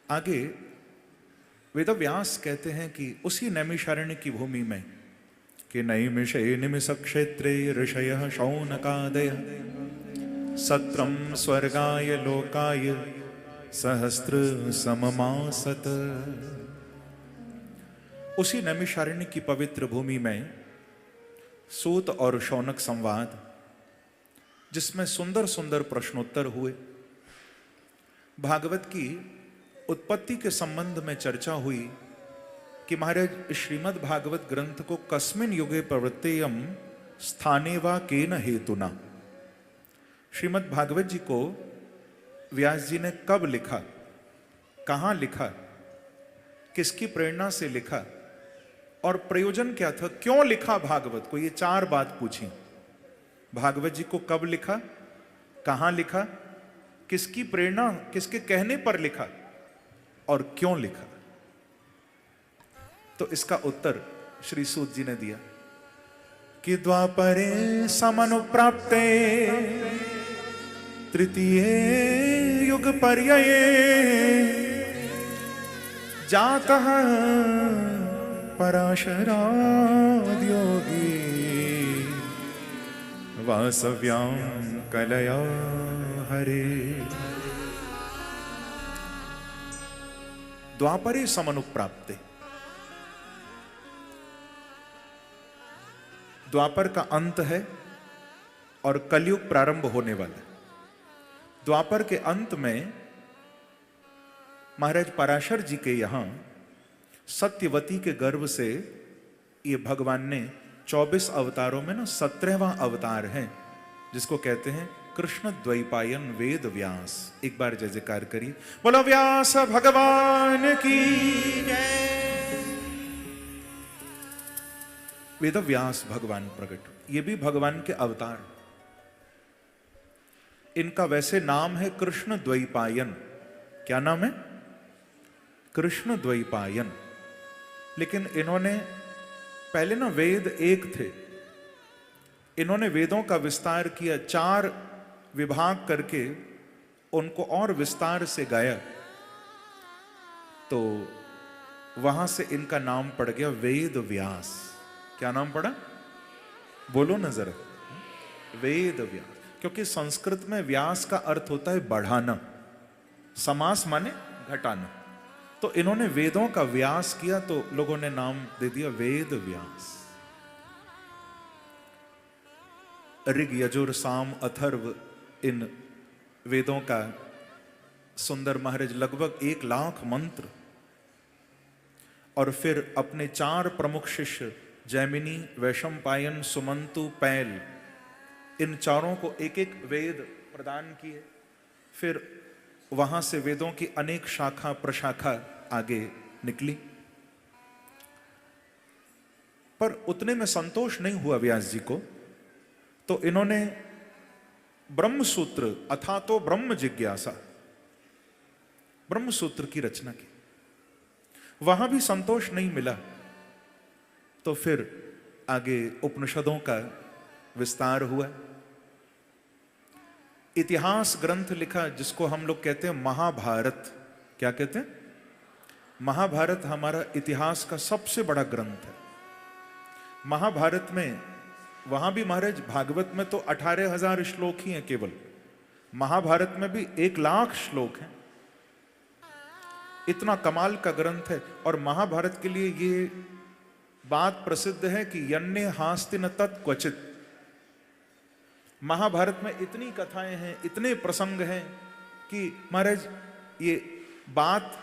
आगे वेदव्यास कहते हैं कि उसी नैमिषारण्य की भूमि में कि नैमिषे निमिष क्षेत्रे ऋषयः शौनकादयः सत्रम स्वर्गाय लोकाय सहस्त्र सममासत। उसी नैमिषारण्य की पवित्र भूमि में सूत और शौनक संवाद, जिसमें सुंदर सुंदर प्रश्नोत्तर हुए, भागवत की उत्पत्ति के संबंध में चर्चा हुई कि महाराज श्रीमद् भागवत ग्रंथ को कस्मिन युगे प्रवृत्तेयम स्थाने वा केन हेतुना, श्रीमद् भागवत जी को व्यास जी ने कब लिखा, कहां लिखा, किसकी प्रेरणा से लिखा और प्रयोजन क्या था, क्यों लिखा भागवत को। ये चार बात पूछी। भागवत जी को कब लिखा, कहां लिखा, किसकी प्रेरणा, किसके कहने पर लिखा और क्यों लिखा। तो इसका उत्तर श्री सूत जी ने दिया कि द्वापरे समनुप्राप्ते तृतीय युग पर्याये जातः पराशरादि योगी वासव्यां कलया हरे। द्वापरे समनुप्राप्ते, द्वापर का अंत है और कलयुग प्रारंभ होने वाला है। द्वापर के अंत में महाराज पराशर जी के यहां सत्यवती के गर्भ से ये भगवान ने 24 अवतारों में ना 17वां अवतार है, जिसको कहते हैं कृष्ण द्वैपायन वेद व्यास। एक बार जय जयकार करिए, बोलो व्यास भगवान की जय। वेद व्यास भगवान प्रकट, ये भी भगवान के अवतार। इनका वैसे नाम है कृष्ण द्वैपायन। क्या नाम है? कृष्ण द्वैपायन। लेकिन इन्होंने पहले ना वेद एक थे, इन्होंने वेदों का विस्तार किया, 4 विभाग करके उनको और विस्तार से गाया, तो वहां से इनका नाम पड़ गया वेद व्यास। क्या नाम पड़ा? बोलो ना जरा, वेद व्यास। क्योंकि संस्कृत में व्यास का अर्थ होता है बढ़ाना, समास माने घटाना। तो इन्होंने वेदों का व्यास किया तो लोगों ने नाम दे दिया वेद व्यास। ऋग यजुर साम अथर्व, इन वेदों का सुंदर महाराज लगभग 1 लाख मंत्र, और फिर अपने 4 प्रमुख शिष्य जैमिनी, वैशंपायन, सुमंतु, पैल, इन चारों को एक एक वेद प्रदान किए। फिर वहां से वेदों की अनेक शाखा प्रशाखा आगे निकली। पर उतने में संतोष नहीं हुआ व्यास जी को, तो इन्होंने ब्रह्म सूत्र अथा तो ब्रह्म जिज्ञासा, ब्रह्म सूत्र की रचना की। वहां भी संतोष नहीं मिला, तो फिर आगे उपनिषदों का विस्तार हुआ। इतिहास ग्रंथ लिखा जिसको हम लोग कहते हैं महाभारत। क्या कहते हैं? महाभारत हमारा इतिहास का सबसे बड़ा ग्रंथ है। महाभारत में, वहां भी महाराज भागवत में तो 18,000 श्लोक ही हैं केवल, महाभारत में भी 1 लाख श्लोक हैं। इतना कमाल का ग्रंथ है। और महाभारत के लिए ये बात प्रसिद्ध है कि यन्ने हास्ति न तत्क्वचित। महाभारत में इतनी कथाएं हैं, इतने प्रसंग हैं कि महाराज ये बात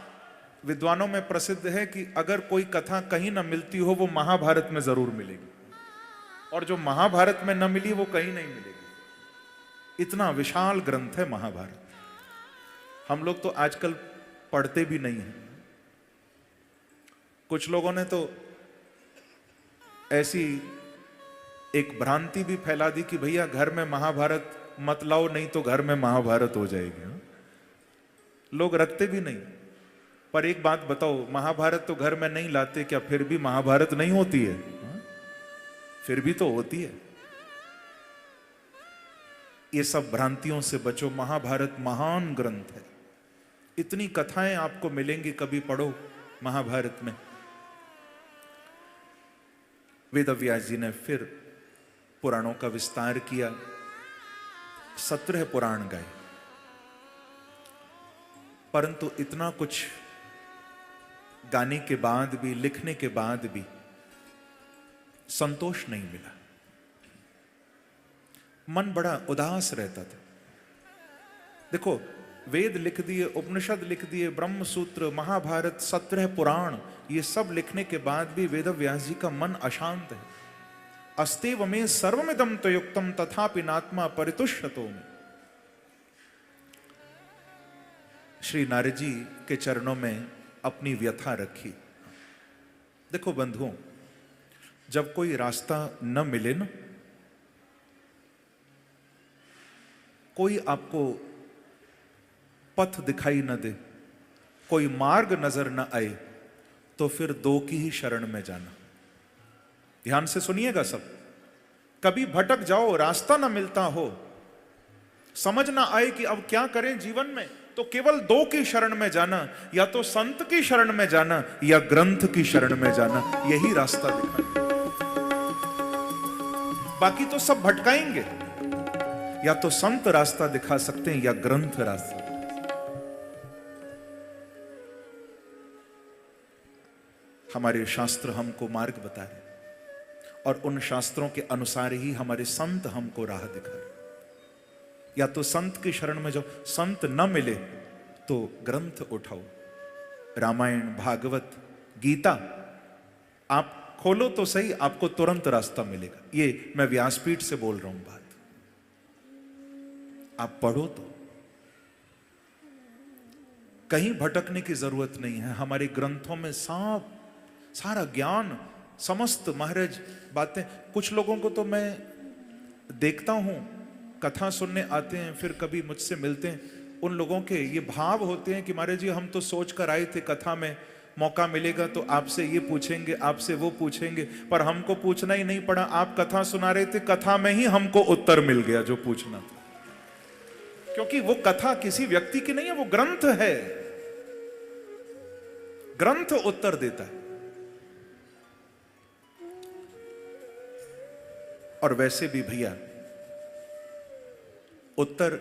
विद्वानों में प्रसिद्ध है कि अगर कोई कथा कहीं ना मिलती हो वो महाभारत में जरूर मिलेगी, और जो महाभारत में न मिली वो कहीं नहीं मिलेगी। इतना विशाल ग्रंथ है महाभारत। हम लोग तो आजकल पढ़ते भी नहीं हैं। कुछ लोगों ने तो ऐसी एक भ्रांति भी फैला दी कि भैया घर में महाभारत मत लाओ, नहीं तो घर में महाभारत हो जाएगी। लोग रखते भी नहीं। पर एक बात बताओ, महाभारत तो घर में नहीं लाते, क्या फिर भी महाभारत नहीं होती है? फिर भी तो होती है। ये सब भ्रांतियों से बचो। महाभारत महान ग्रंथ है। इतनी कथाएं आपको मिलेंगी, कभी पढ़ो महाभारत में। वेदव्यास जी ने फिर पुराणों का विस्तार किया, 17 पुराण गाए, परंतु इतना कुछ गाने के बाद भी, लिखने के बाद भी संतोष नहीं मिला। मन बड़ा उदास रहता था। देखो, वेद लिख दिए, उपनिषद लिख दिए, ब्रह्म सूत्र, महाभारत, 17 पुराण, ये सब लिखने के बाद भी वेदव्यास जी का मन अशांत है। अस्तेव में सर्वमिदं त्वयुक्तम तथापि नात्मा परितुष्यतो में। श्री नारद जी के चरणों में अपनी व्यथा रखी। देखो बंधुओं, जब कोई रास्ता न मिले ना, कोई आपको पथ दिखाई न दे, कोई मार्ग नजर न आए, तो फिर दो की ही शरण में जाना। ध्यान से सुनिएगा सब। कभी भटक जाओ, रास्ता ना मिलता हो, समझ ना आए कि अब क्या करें जीवन में, तो केवल दो की शरण में जाना, या तो संत की शरण में जाना या ग्रंथ की शरण में जाना। यही रास्ता दिखाए, बाकी तो सब भटकाएंगे। या तो संत रास्ता दिखा सकते हैं या ग्रंथ रास्ता। हमारे शास्त्र हमको मार्ग बता रहे, और उन शास्त्रों के अनुसार ही हमारे संत हमको राह दिखा रहे। या तो संत की शरण में जाओ, संत न मिले तो ग्रंथ उठाओ, रामायण, भागवत, गीता आप खोलो तो सही, आपको तुरंत रास्ता मिलेगा। ये मैं व्यासपीठ से बोल रहा हूं बात, आप पढ़ो तो। कहीं भटकने की जरूरत नहीं है। हमारे ग्रंथों में सारा ज्ञान, समस्त महाराज बातें। कुछ लोगों को तो मैं देखता हूं, कथा सुनने आते हैं, फिर कभी मुझसे मिलते हैं, उन लोगों के ये भाव होते हैं कि महाराज जी हम तो सोच कर आए थे कथा में मौका मिलेगा तो आपसे ये पूछेंगे, आपसे वो पूछेंगे, पर हमको पूछना ही नहीं पड़ा। आप कथा सुना रहे थे, कथा में ही हमको उत्तर मिल गया जो पूछना था। क्योंकि वो कथा किसी व्यक्ति की नहीं है, वो ग्रंथ है। ग्रंथ उत्तर देता है। और वैसे भी भैया, उत्तर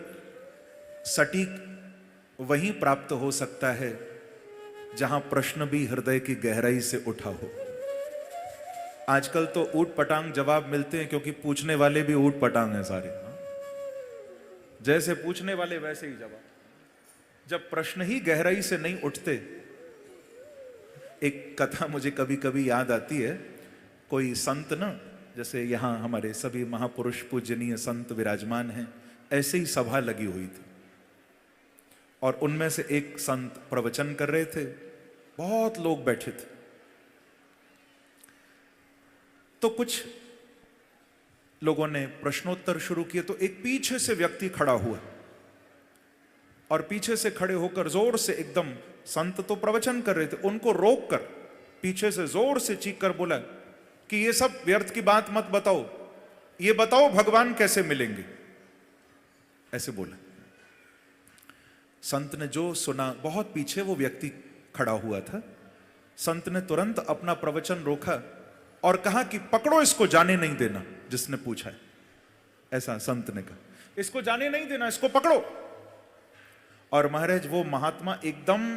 सटीक वहीं प्राप्त हो सकता है जहां प्रश्न भी हृदय की गहराई से उठा हो। आजकल तो ऊट पटांग जवाब मिलते हैं, क्योंकि पूछने वाले भी ऊट पटांग हैं सारे। जैसे पूछने वाले वैसे ही जवाब। जब प्रश्न ही गहराई से नहीं उठते। एक कथा मुझे कभी कभी याद आती है। कोई संत ना, जैसे यहां हमारे सभी महापुरुष पूजनीय संत विराजमान हैं, ऐसे ही सभा लगी हुई थी, और उनमें से एक संत प्रवचन कर रहे थे, बहुत लोग बैठे थे। तो कुछ लोगों ने प्रश्नोत्तर शुरू किए, तो एक पीछे से व्यक्ति खड़ा हुआ, और पीछे से खड़े होकर जोर से एकदम, संत तो प्रवचन कर रहे थे, उनको रोककर पीछे से जोर से चीख कर बोला कि ये सब व्यर्थ की बात मत बताओ, ये बताओ भगवान कैसे मिलेंगे। ऐसे बोला। संत ने जो सुना, बहुत पीछे वो व्यक्ति खड़ा हुआ था, संत ने तुरंत अपना प्रवचन रोका और कहा कि पकड़ो इसको, जाने नहीं देना जिसने पूछा है। ऐसा संत ने कहा, इसको जाने नहीं देना, इसको पकड़ो। और महाराज वो महात्मा एकदम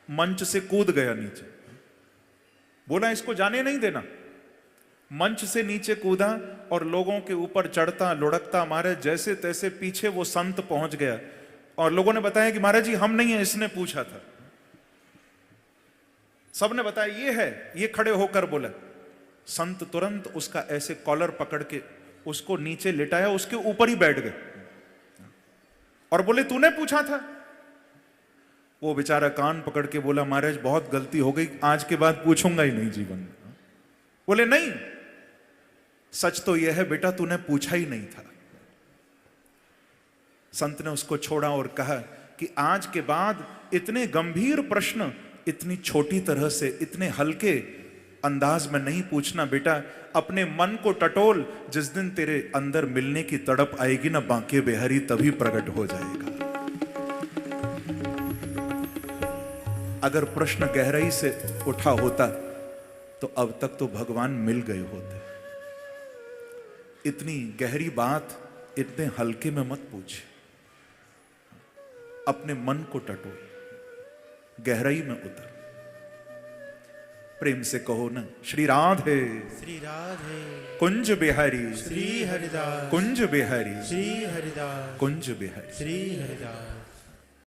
मंच से कूद गया नीचे, बोला इसको जाने नहीं देना। मंच से नीचे कूदा और लोगों के ऊपर चढ़ता लुढ़कता महाराज जैसे तैसे पीछे वो संत पहुंच गया, और लोगों ने बताया कि महाराज जी हम नहीं है, इसने पूछा था। सबने बताया ये है, ये खड़े होकर बोला। संत तुरंत उसका ऐसे कॉलर पकड़ के उसको नीचे लिटाया, उसके ऊपर ही बैठ गए और बोले तूने पूछा था। वो बेचारा कान पकड़ के बोला महाराज बहुत गलती हो गई, आज के बाद पूछूंगा ही नहीं जीवन में। बोले नहीं, सच तो यह है बेटा, तूने पूछा ही नहीं था। संत ने उसको छोड़ा और कहा कि आज के बाद इतने गंभीर प्रश्न इतनी छोटी तरह से, इतने हल्के अंदाज में नहीं पूछना बेटा। अपने मन को टटोल, जिस दिन तेरे अंदर मिलने की तड़प आएगी ना बांके बिहारी, तभी प्रकट हो जाएगा। अगर प्रश्न गहराई से उठा होता तो अब तक तो भगवान मिल गए होते। इतनी गहरी बात इतने हल्के में मत पूछ, अपने मन को टटोल, गहराई में उतर। प्रेम से कहो ना, श्री राधे श्री राधे कुंज बिहारी श्री हरिदास कुंज बिहारी श्री हरिदास कुंज बिहारी। श्री हरिदास।